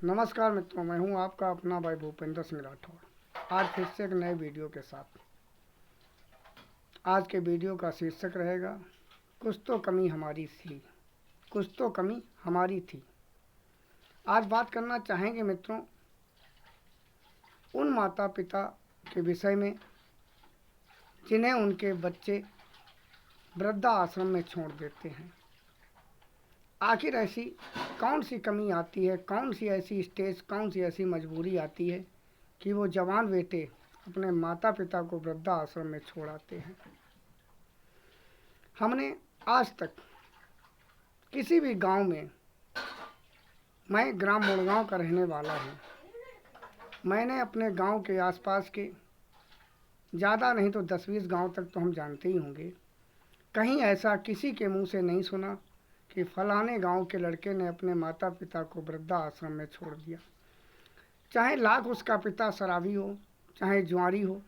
नमस्कार मित्रों, मैं हूं आपका अपना भाई भूपेंद्र सिंह राठौड़। आज फिर से एक नए वीडियो के साथ। आज के वीडियो का शीर्षक रहेगा कुछ तो कमी हमारी थी, कुछ तो कमी हमारी थी। आज बात करना चाहेंगे मित्रों उन माता पिता के विषय में जिन्हें उनके बच्चे वृद्धा आश्रम में छोड़ देते हैं। आखिर ऐसी कौन सी कमी आती है, कौन सी ऐसी स्टेज, कौन सी ऐसी मजबूरी आती है कि वो जवान बेटे अपने माता पिता को वृद्धा आश्रम में छोड़ आते हैं। हमने आज तक किसी भी गांव में, मैं ग्राम मुड़गांव का रहने वाला हूं, मैंने अपने गांव के आसपास के ज़्यादा नहीं तो 10-20 गांव तक तो हम जानते ही होंगे, कहीं ऐसा किसी के मुंह से नहीं सुना कि फलाने गांव के लड़के ने अपने माता पिता को वृद्धा आश्रम में छोड़ दिया। चाहे लाख उसका पिता शराबी हो, चाहे जुआरी हो,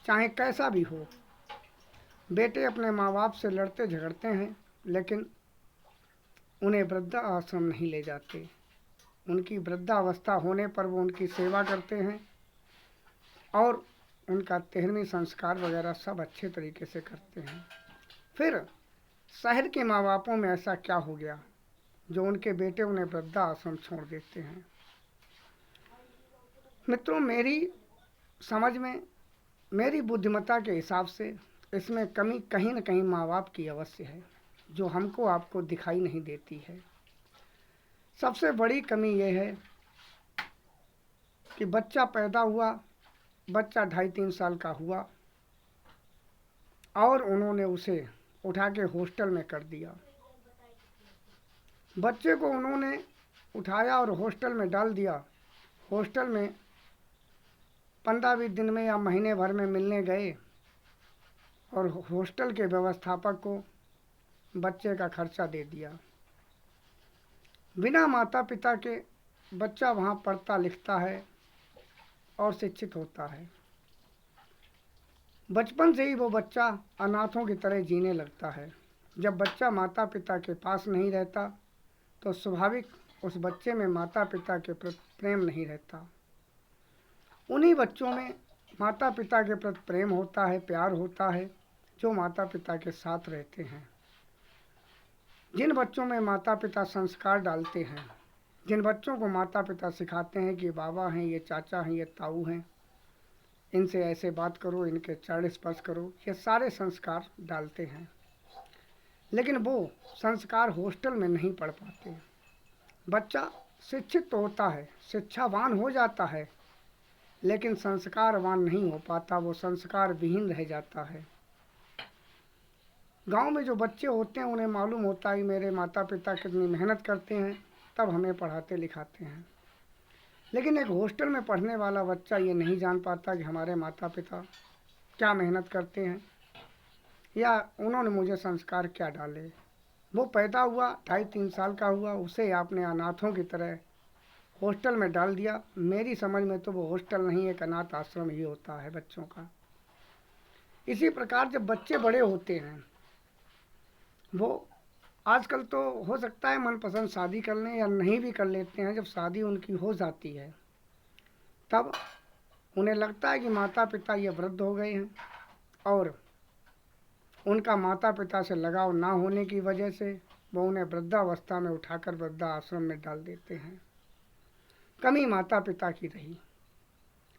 चाहे कैसा भी हो, बेटे अपने माँ बाप से लड़ते झगड़ते हैं लेकिन उन्हें वृद्धा आश्रम नहीं ले जाते। उनकी वृद्धावस्था होने पर वो उनकी सेवा करते हैं और उनका 13वीं संस्कार वगैरह सब अच्छे तरीके से करते हैं। फिर शहर के माँ बापों में ऐसा क्या हो गया जो उनके बेटे उन्हें वृद्धा आश्रम छोड़ देते हैं। मित्रों, मेरी समझ में, मेरी बुद्धिमत्ता के हिसाब से इसमें कमी कहीं न कहीं माँ बाप की अवश्य है, जो हमको आपको दिखाई नहीं देती है। सबसे बड़ी कमी यह है कि बच्चा पैदा हुआ, बच्चा 2.5-3 साल का हुआ और उन्होंने उसे उठा के हॉस्टल में कर दिया। बच्चे को उन्होंने उठाया और हॉस्टल में डाल दिया। हॉस्टल में 15-20 दिन में या महीने भर में मिलने गए और हॉस्टल के व्यवस्थापक को बच्चे का खर्चा दे दिया। बिना माता पिता के बच्चा वहाँ पढ़ता लिखता है और शिक्षित होता है। बचपन से ही वो बच्चा अनाथों की तरह जीने लगता है। जब बच्चा माता पिता के पास नहीं रहता तो स्वाभाविक उस बच्चे में माता पिता के प्रति प्रेम नहीं रहता। उन्हीं बच्चों में माता पिता के प्रति प्रेम होता है, प्यार होता है, जो माता पिता के साथ रहते हैं। जिन बच्चों में माता पिता संस्कार डालते हैं, जिन बच्चों को माता पिता सिखाते हैं कि बाबा हैं, ये चाचा हैं, ये ताऊ हैं, इनसे ऐसे बात करो, इनके चरण स्पर्श करो, ये सारे संस्कार डालते हैं, लेकिन वो संस्कार हॉस्टल में नहीं पढ़ पाते। बच्चा शिक्षित तो होता है, शिक्षावान हो जाता है, लेकिन संस्कारवान नहीं हो पाता, वो संस्कार विहीन रह जाता है। गांव में जो बच्चे होते हैं उन्हें मालूम होता है कि मेरे माता पिता कितनी मेहनत करते हैं, तब हमें पढ़ाते लिखाते हैं। लेकिन एक हॉस्टल में पढ़ने वाला बच्चा ये नहीं जान पाता कि हमारे माता पिता क्या मेहनत करते हैं या उन्होंने मुझे संस्कार क्या डाले। वो पैदा हुआ, 2.5-3 साल का हुआ, उसे आपने अनाथों की तरह हॉस्टल में डाल दिया। मेरी समझ में तो वो हॉस्टल नहीं, एक अनाथ आश्रम ही होता है बच्चों का। इसी प्रकार जब बच्चे बड़े होते हैं, वो आजकल तो हो सकता है मनपसंद शादी कर लें या नहीं भी कर लेते हैं। जब शादी उनकी हो जाती है तब उन्हें लगता है कि माता पिता ये वृद्ध हो गए हैं और उनका माता पिता से लगाव ना होने की वजह से वो उन्हें वृद्धावस्था में उठाकर वृद्धा आश्रम में डाल देते हैं। कमी माता पिता की रही।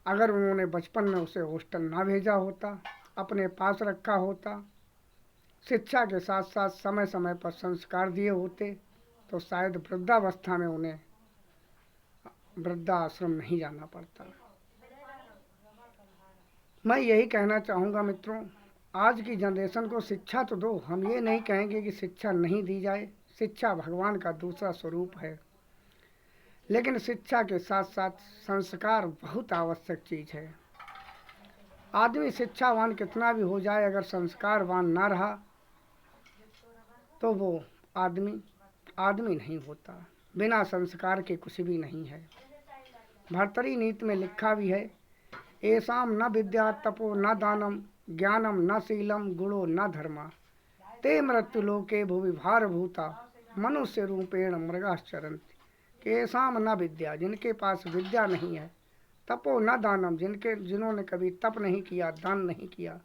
अगर उन्होंने बचपन में उसे हॉस्टल ना भेजा होता, अपने पास रखा होता, शिक्षा के साथ साथ समय समय पर संस्कार दिए होते, तो शायद वृद्धावस्था में उन्हें वृद्धा आश्रम नहीं जाना पड़ता। मैं यही कहना चाहूँगा मित्रों, आज की जनरेशन को शिक्षा तो दो। हम ये नहीं कहेंगे कि शिक्षा नहीं दी जाए, शिक्षा भगवान का दूसरा स्वरूप है, लेकिन शिक्षा के साथ साथ संस्कार बहुत आवश्यक चीज़ है। आदमी शिक्षावान कितना भी हो जाए, अगर संस्कारवान ना रहा तो वो आदमी नहीं होता। बिना संस्कार के कुछ भी नहीं है। भर्तरी नीति में लिखा भी है, एसाम न विद्या तपो न दानम ज्ञानम न शीलम गुणो न धर्मा ते मृत्युलोके भुवि भारभूता मनुष्य रूपेण मृगाश्चरन्ति केसाम न विद्या, जिनके पास विद्या नहीं है, तपो न दानम, जिन्होंने कभी तप नहीं किया, दान नहीं किया,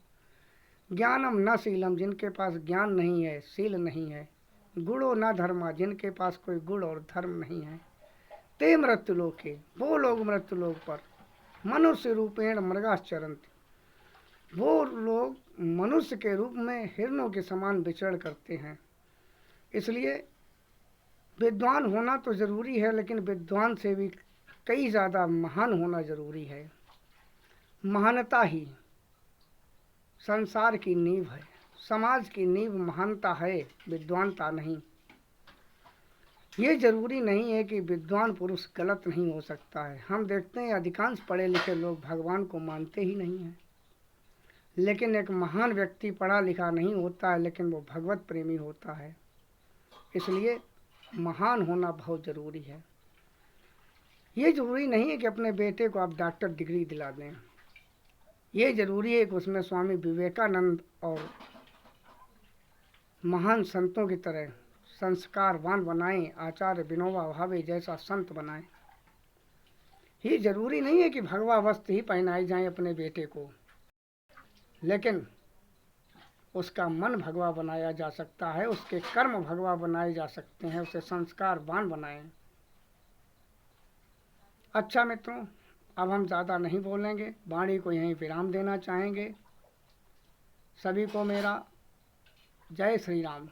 ज्ञानम न शीलम, जिनके पास ज्ञान नहीं है, शील नहीं है, गुणो न धर्मा, जिनके पास कोई गुण और धर्म नहीं है, ते मृत्युलोके, वो लोग मृत्युलोक पर, मनुष्य रूपेण मृगाश्चरन्ति, वो लोग मनुष्य के रूप में हिरणों के समान विचरण करते हैं। इसलिए विद्वान होना तो ज़रूरी है, लेकिन विद्वान से भी कई ज़्यादा महान होना ज़रूरी है। महानता ही संसार की नींव है, समाज की नींव महानता है, विद्वानता नहीं। ये ज़रूरी नहीं है कि विद्वान पुरुष गलत नहीं हो सकता है। हम देखते हैं अधिकांश पढ़े लिखे लोग भगवान को मानते ही नहीं हैं, लेकिन एक महान व्यक्ति पढ़ा लिखा नहीं होता है, लेकिन वो भगवत प्रेमी होता है। इसलिए महान होना बहुत ज़रूरी है। ये ज़रूरी नहीं है कि अपने बेटे को आप डॉक्टर डिग्री दिला दें। ये ज़रूरी है कि उसमें स्वामी विवेकानंद और महान संतों की तरह संस्कारवान बनाएं, आचार्य विनोबा भावे जैसा संत बनाएं। ये ज़रूरी नहीं है कि भगवा वस्त्र ही पहनाई जाएं अपने बेटे को, लेकिन उसका मन भगवा बनाया जा सकता है, उसके कर्म भगवा बनाए जा सकते हैं, उसे संस्कारवान बनाएं। अच्छा मित्रों, अब हम ज़्यादा नहीं बोलेंगे, वाणी को यहीं विराम देना चाहेंगे। सभी को मेरा जय श्री राम।